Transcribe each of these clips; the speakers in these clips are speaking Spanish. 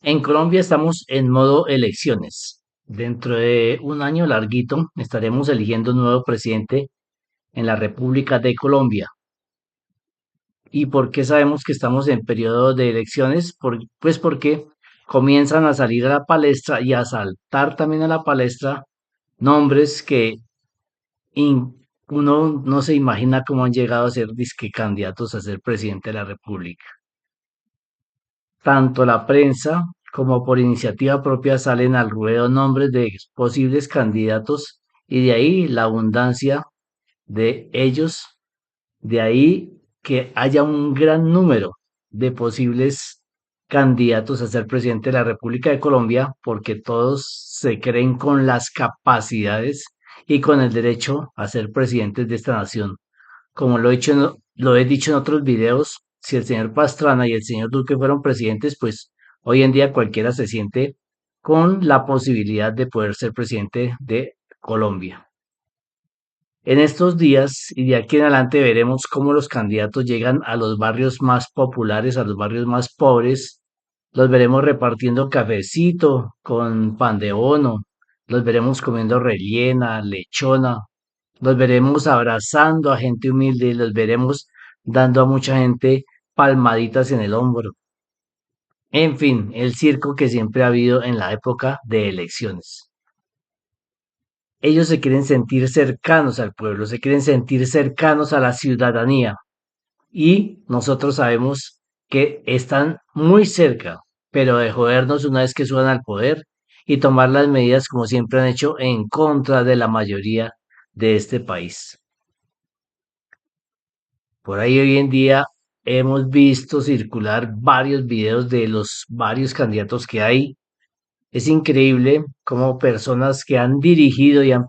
En Colombia estamos en modo elecciones. Dentro de un año larguito estaremos eligiendo un nuevo presidente en la República de Colombia. ¿Y por qué sabemos que estamos en periodo de elecciones? Pues porque comienzan a salir a la palestra y a saltar también a la palestra nombres que uno no se imagina cómo han llegado a ser disque candidatos a ser presidente de la República. Tanto la prensa como por iniciativa propia salen al ruedo nombres de posibles candidatos y de ahí la abundancia de ellos, de ahí que haya un gran número de posibles candidatos a ser presidente de la República de Colombia porque todos se creen con las capacidades y con el derecho a ser presidentes de esta nación. Como lo he dicho en otros videos, si el señor Pastrana y el señor Duque fueron presidentes, pues hoy en día cualquiera se siente con la posibilidad de poder ser presidente de Colombia. En estos días y de aquí en adelante veremos cómo los candidatos llegan a los barrios más populares, a los barrios más pobres. Los veremos repartiendo cafecito con pan de bono, los veremos comiendo rellena, lechona, los veremos abrazando a gente humilde y los veremos dando a mucha gente palmaditas en el hombro. En fin, el circo que siempre ha habido en la época de elecciones. Ellos se quieren sentir cercanos al pueblo, se quieren sentir cercanos a la ciudadanía y nosotros sabemos que están muy cerca, pero de jodernos una vez que suban al poder y tomar las medidas como siempre han hecho en contra de la mayoría de este país. Por ahí hoy en día hemos visto circular varios videos de los varios candidatos que hay. Es increíble cómo personas que han dirigido y han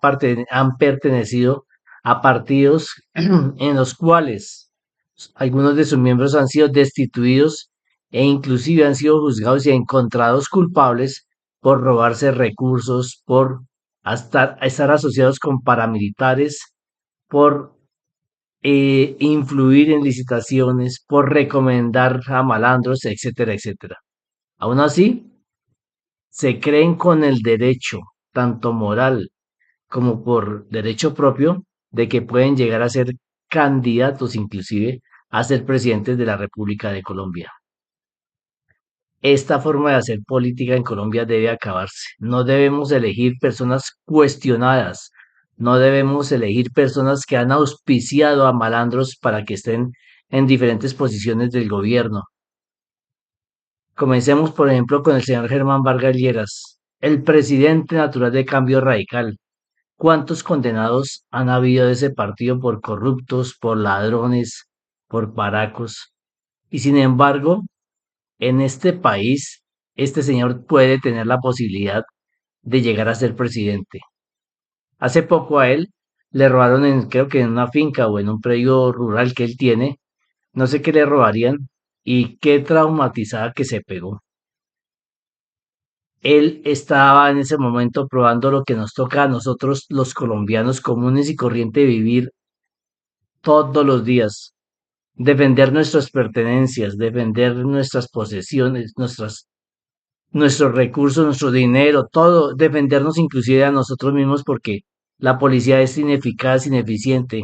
pertenecido a partidos en los cuales algunos de sus miembros han sido destituidos e inclusive han sido juzgados y encontrados culpables por robarse recursos, por estar asociados con paramilitares, por influir en licitaciones, por recomendar a malandros, etcétera, etcétera. Aún así, se creen con el derecho, tanto moral como por derecho propio, de que pueden llegar a ser candidatos inclusive a ser presidentes de la República de Colombia. Esta forma de hacer política en Colombia debe acabarse. No debemos elegir personas cuestionadas. No debemos elegir personas que han auspiciado a malandros para que estén en diferentes posiciones del gobierno. Comencemos, por ejemplo, con el señor Germán Vargas Lleras, el presidente natural de Cambio Radical. ¿Cuántos condenados han habido de ese partido por corruptos, por ladrones, por paracos? Y sin embargo, en este país, este señor puede tener la posibilidad de llegar a ser presidente. Hace poco a él le robaron creo que en una finca o en un predio rural que él tiene, no sé qué le robarían y qué traumatizada que se pegó. Él estaba en ese momento probando lo que nos toca a nosotros los colombianos comunes y corriente vivir todos los días, defender nuestras pertenencias, defender nuestras posesiones, nuestros recursos, nuestro dinero, todo, defendernos inclusive a nosotros mismos porque la policía es ineficaz, ineficiente,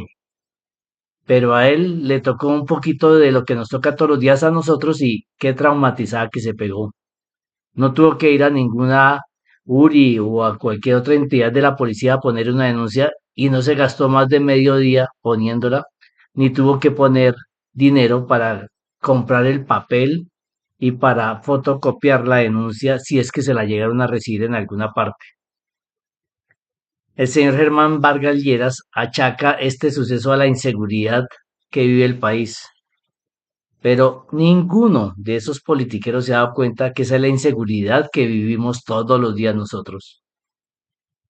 pero a él le tocó un poquito de lo que nos toca todos los días a nosotros y qué traumatizada que se pegó. No tuvo que ir a ninguna URI o a cualquier otra entidad de la policía a poner una denuncia y no se gastó más de medio día poniéndola, ni tuvo que poner dinero para comprar el papel y para fotocopiar la denuncia si es que se la llegaron a recibir en alguna parte. El señor Germán Vargas Lleras achaca este suceso a la inseguridad que vive el país, pero ninguno de esos politiqueros se ha dado cuenta que esa es la inseguridad que vivimos todos los días nosotros.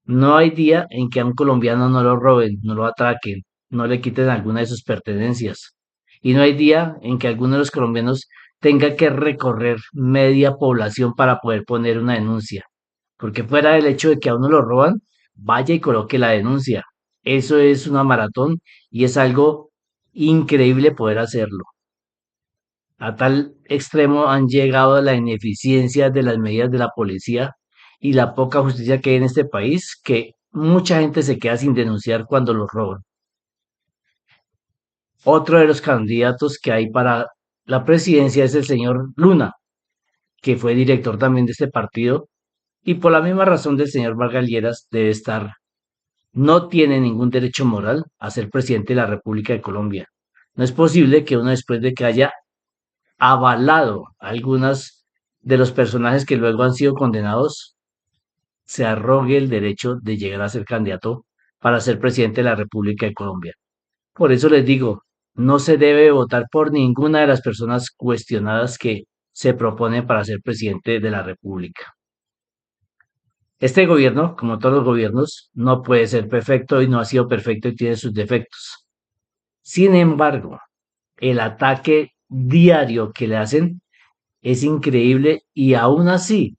No hay día en que a un colombiano no lo roben, no lo atraquen, no le quiten alguna de sus pertenencias. Y no hay día en que alguno de los colombianos tenga que recorrer media población para poder poner una denuncia. Porque fuera del hecho de que a uno lo roban, vaya y coloque la denuncia. Eso es una maratón y es algo increíble poder hacerlo. A tal extremo han llegado la ineficiencia de las medidas de la policía y la poca justicia que hay en este país, que mucha gente se queda sin denunciar cuando los roban. Otro de los candidatos que hay para la presidencia es el señor Luna, que fue director también de este partido, y por la misma razón del señor Vargas Lleras debe estar, no tiene ningún derecho moral a ser presidente de la República de Colombia. No es posible que uno, después de que haya avalado a algunas de los personajes que luego han sido condenados, se arrogue el derecho de llegar a ser candidato para ser presidente de la República de Colombia. Por eso les digo, no se debe votar por ninguna de las personas cuestionadas que se proponen para ser presidente de la República. Este gobierno, como todos los gobiernos, no puede ser perfecto y no ha sido perfecto y tiene sus defectos. Sin embargo, el ataque diario que le hacen es increíble y aún así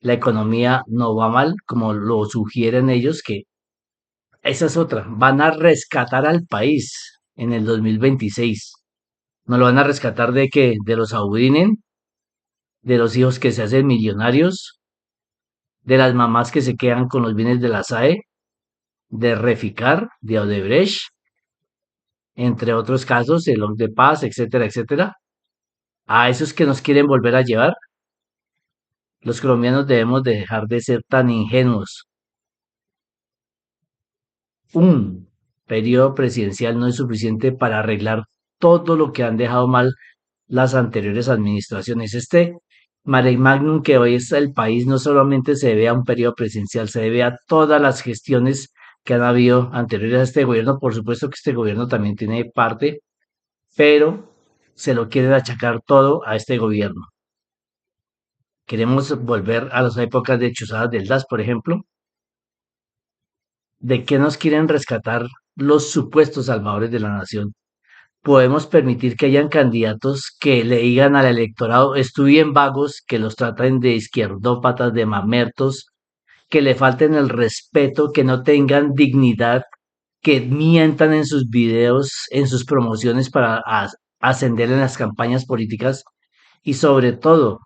la economía no va mal, como lo sugieren ellos, que esa es otra, van a rescatar al país en el 2026. ¿No lo van a rescatar de que de los audinen, de los hijos que se hacen millonarios, de las mamás que se quedan con los bienes de la SAE, de Reficar, de Odebrecht, entre otros casos, el OC de Paz, etcétera, etcétera? A esos que nos quieren volver a llevar, los colombianos debemos dejar de ser tan ingenuos. Un periodo presidencial no es suficiente para arreglar todo lo que han dejado mal las anteriores administraciones. Este mare magnum que hoy es el país no solamente se debe a un periodo presidencial, se debe a todas las gestiones que han habido anteriores a este gobierno. Por supuesto que este gobierno también tiene parte, pero se lo quieren achacar todo a este gobierno. Queremos volver a las épocas de Chuzadas del DAS, por ejemplo. ¿De qué nos quieren rescatar los supuestos salvadores de la nación? Podemos permitir que hayan candidatos que le digan al electorado, estudien vagos, que los traten de izquierdópatas, de mamertos, que le falten el respeto, que no tengan dignidad, que mientan en sus videos, en sus promociones para ascender en las campañas políticas y sobre todo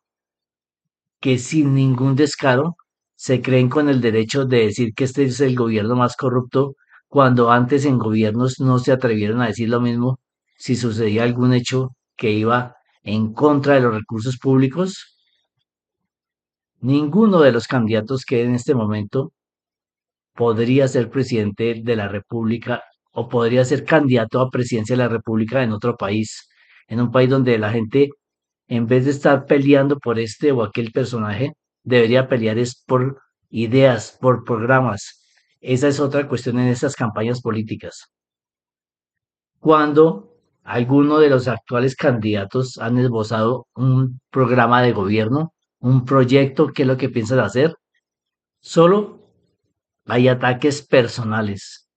que sin ningún descaro se creen con el derecho de decir que este es el gobierno más corrupto cuando antes en gobiernos no se atrevieron a decir lo mismo si sucedía algún hecho que iba en contra de los recursos públicos. Ninguno de los candidatos que en este momento podría ser presidente de la República o podría ser candidato a presidencia de la República en otro país, en un país donde la gente, en vez de estar peleando por este o aquel personaje, debería pelear es por ideas, por programas. Esa es otra cuestión en estas campañas políticas. Cuando alguno de los actuales candidatos han esbozado un programa de gobierno, un proyecto, qué es lo que piensan hacer, solo hay ataques personales.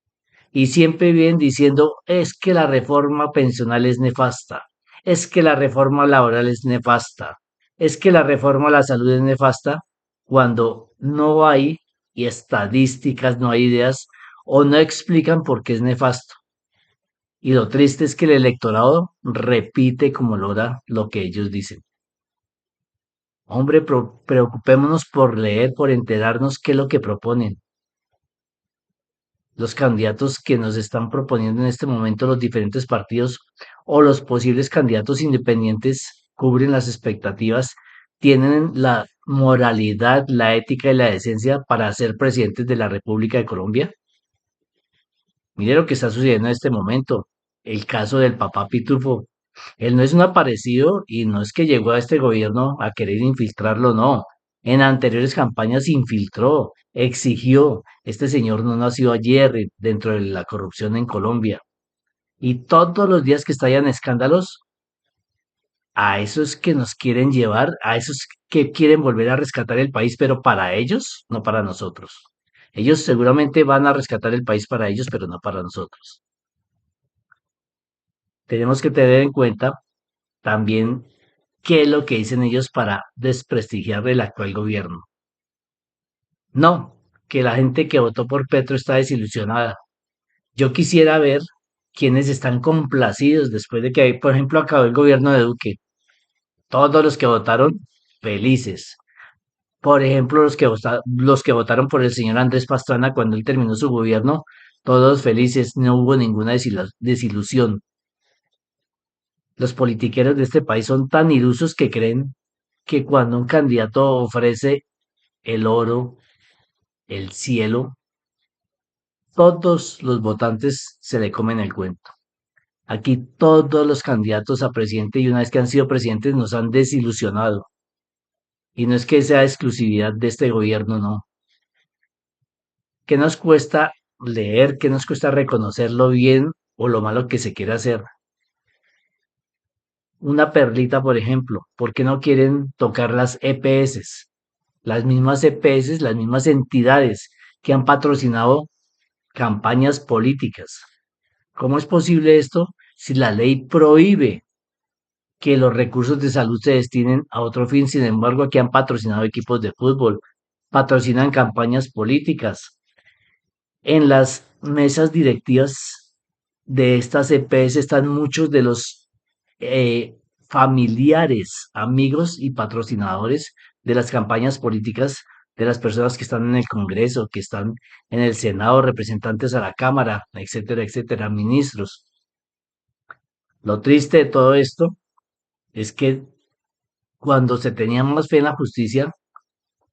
Y siempre vienen diciendo, es que la reforma pensional es nefasta, es que la reforma laboral es nefasta, es que la reforma a la salud es nefasta, cuando no hay estadísticas, no hay ideas o no explican por qué es nefasto. Y lo triste es que el electorado repite como lora lo que ellos dicen. Hombre, preocupémonos por leer, por enterarnos qué es lo que proponen los candidatos que nos están proponiendo en este momento los diferentes partidos o los posibles candidatos independientes cubren las expectativas, tienen la moralidad, la ética y la decencia para ser presidentes de la República de Colombia. Mire lo que está sucediendo en este momento. El caso del papá Pitufo. Él no es un aparecido y no es que llegó a este gobierno a querer infiltrarlo, no. En anteriores campañas infiltró, exigió. Este señor no nació ayer dentro de la corrupción en Colombia. Y todos los días que estallan escándalos, a esos que nos quieren llevar, a esos que quieren volver a rescatar el país, pero para ellos, no para nosotros. Ellos seguramente van a rescatar el país para ellos, pero no para nosotros. Tenemos que tener en cuenta también qué es lo que dicen ellos para desprestigiar el actual gobierno. No, que la gente que votó por Petro está desilusionada. Yo quisiera ver quienes están complacidos después de que, por ejemplo, acabó el gobierno de Duque. Todos los que votaron, felices. Por ejemplo, los que votaron por el señor Andrés Pastrana cuando él terminó su gobierno, todos felices, no hubo ninguna desilusión. Los politiqueros de este país son tan ilusos que creen que cuando un candidato ofrece el oro, el cielo, todos los votantes se le comen el cuento. Aquí todos los candidatos a presidente y una vez que han sido presidentes nos han desilusionado. Y no es que sea exclusividad de este gobierno, no. ¿Qué nos cuesta leer? ¿Qué nos cuesta reconocer lo bien o lo malo que se quiere hacer? Una perlita, por ejemplo, ¿por qué no quieren tocar las EPS? Las mismas EPS, las mismas entidades que han patrocinado campañas políticas. ¿Cómo es posible esto si la ley prohíbe que los recursos de salud se destinen a otro fin? Sin embargo, aquí han patrocinado equipos de fútbol, patrocinan campañas políticas. En las mesas directivas de estas EPS están muchos de los familiares, amigos y patrocinadores de las campañas políticas de las personas que están en el Congreso, que están en el Senado, representantes a la Cámara, etcétera, etcétera, ministros. Lo triste de todo esto es que cuando se tenía más fe en la justicia,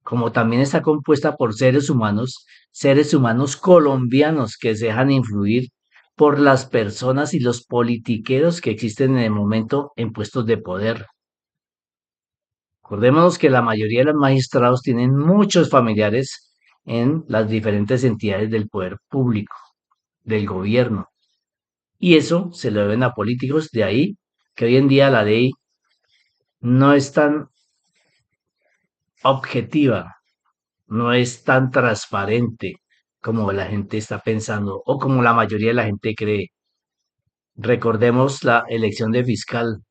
como también está compuesta por seres humanos colombianos que se dejan influir por las personas y los politiqueros que existen en el momento en puestos de poder. Acordémonos que la mayoría de los magistrados tienen muchos familiares en las diferentes entidades del poder público, del gobierno, y eso se lo deben a políticos, de ahí que hoy en día la ley no es tan objetiva, no es tan transparente como la gente está pensando o como la mayoría de la gente cree. Recordemos la elección de fiscal,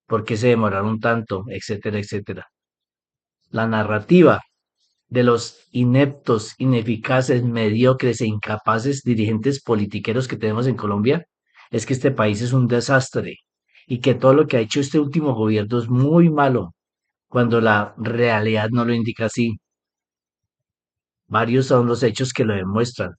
por qué se demoraron tanto, etcétera, etcétera. La narrativa de los ineptos, ineficaces, mediocres e incapaces dirigentes politiqueros que tenemos en Colombia es que este país es un desastre y que todo lo que ha hecho este último gobierno es muy malo, cuando la realidad no lo indica así. Varios son los hechos que lo demuestran.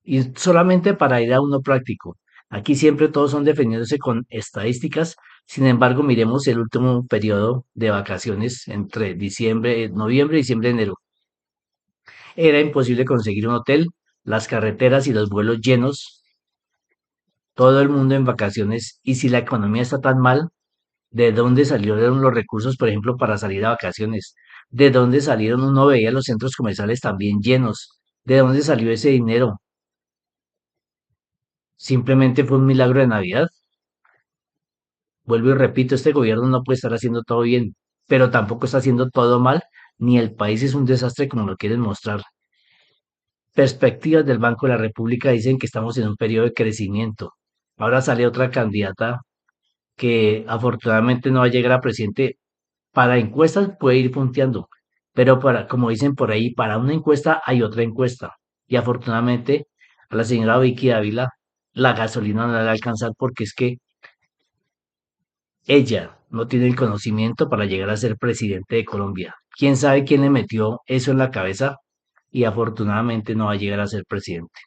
Y solamente para ir a uno práctico. Aquí siempre todos son defendiéndose con estadísticas. Sin embargo, miremos el último periodo de vacaciones entre diciembre, noviembre, diciembre, enero. Era imposible conseguir un hotel, las carreteras y los vuelos llenos, todo el mundo en vacaciones. Y si la economía está tan mal, ¿de dónde salieron los recursos, por ejemplo, para salir a vacaciones? ¿De dónde salieron? Uno veía los centros comerciales también llenos. ¿De dónde salió ese dinero? Simplemente fue un milagro de Navidad. Vuelvo y repito, este gobierno no puede estar haciendo todo bien, pero tampoco está haciendo todo mal, ni el país es un desastre como lo quieren mostrar. Perspectivas del Banco de la República dicen que estamos en un periodo de crecimiento. Ahora sale otra candidata que afortunadamente no va a llegar a presidente. Para encuestas puede ir punteando, pero para, como dicen por ahí, para una encuesta hay otra encuesta. Y afortunadamente a la señora Vicky Ávila la gasolina no le va a alcanzar porque es que ella no tiene el conocimiento para llegar a ser presidente de Colombia. ¿Quién sabe quién le metió eso en la cabeza? Y afortunadamente no va a llegar a ser presidente.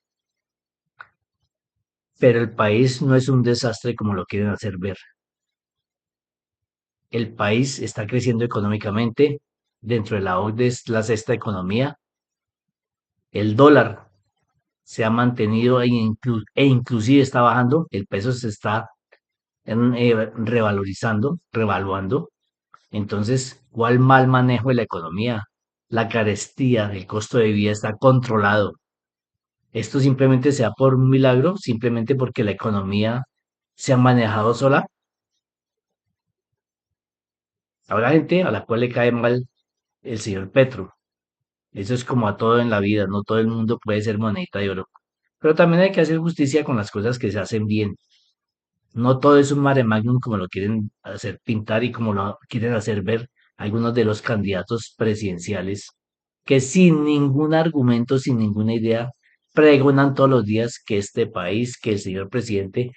Pero el país no es un desastre como lo quieren hacer ver. El país está creciendo económicamente. Dentro de la OCDE es la sexta economía. El dólar se ha mantenido e inclusive está bajando. El peso se está revalorizando, revaluando. Entonces, ¿cuál mal manejo de la economía? La carestía, el costo de vida está controlado. Esto simplemente sea por un milagro, simplemente porque la economía se ha manejado sola. Habrá gente a la cual le cae mal el señor Petro. Eso es como a todo en la vida, no todo el mundo puede ser monedita de oro. Pero también hay que hacer justicia con las cosas que se hacen bien. No todo es un mare magnum como lo quieren hacer pintar y como lo quieren hacer ver algunos de los candidatos presidenciales, que sin ningún argumento, sin ninguna idea, pregonan todos los días que este país, que el señor presidente,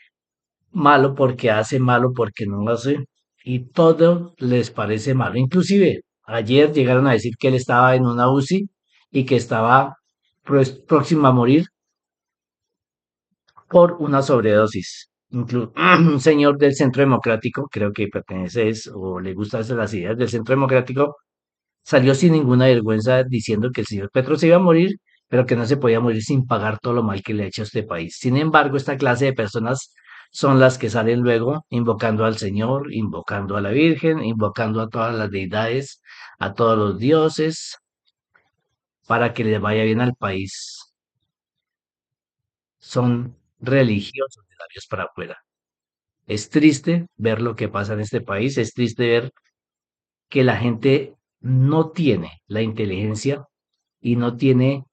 malo porque hace, malo porque no hace, y todo les parece malo. Inclusive, ayer llegaron a decir que él estaba en una UCI y que estaba próximo a morir por una sobredosis. Un señor del Centro Democrático, creo que pertenece o le gustan las ideas del Centro Democrático, salió sin ninguna vergüenza diciendo que el señor Petro se iba a morir, pero que no se podía morir sin pagar todo lo mal que le ha hecho a este país. Sin embargo, esta clase de personas son las que salen luego invocando al Señor, invocando a la Virgen, invocando a todas las deidades, a todos los dioses, para que les vaya bien al país. Son religiosos de labios para afuera. Es triste ver lo que pasa en este país, es triste ver que la gente no tiene la inteligencia y no tiene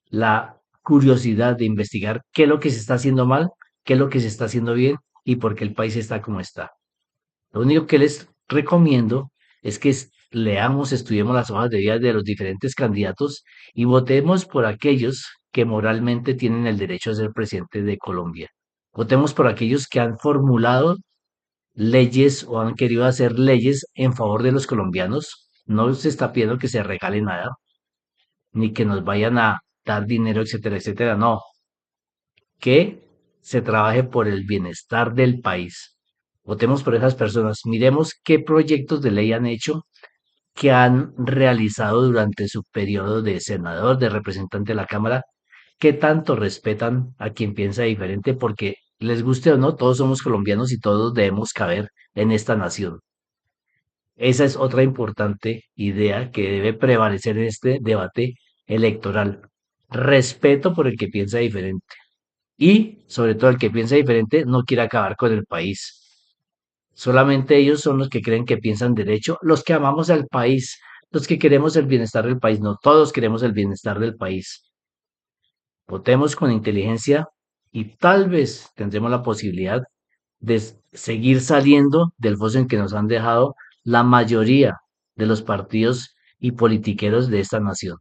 la curiosidad de investigar qué es lo que se está haciendo mal, qué es lo que se está haciendo bien y por qué el país está como está. Lo único que les recomiendo es que leamos, estudiemos las hojas de vida de los diferentes candidatos y votemos por aquellos que moralmente tienen el derecho a ser presidente de Colombia. Votemos por aquellos que han formulado leyes o han querido hacer leyes en favor de los colombianos. No se está pidiendo que se regale nada, ni que nos vayan a dar dinero, etcétera, etcétera. No, que se trabaje por el bienestar del país. Votemos por esas personas. Miremos qué proyectos de ley han hecho, que han realizado durante su periodo de senador, de representante de la Cámara, qué tanto respetan a quien piensa diferente, porque les guste o no, todos somos colombianos y todos debemos caber en esta nación. Esa es otra importante idea que debe prevalecer en este debate electoral. Respeto por el que piensa diferente. Y, sobre todo, el que piensa diferente no quiere acabar con el país. Solamente ellos son los que creen que piensan derecho, los que amamos al país, los que queremos el bienestar del país. No todos queremos el bienestar del país. Votemos con inteligencia y tal vez tendremos la posibilidad de seguir saliendo del foso en que nos han dejado la mayoría de los partidos y politiqueros de esta nación.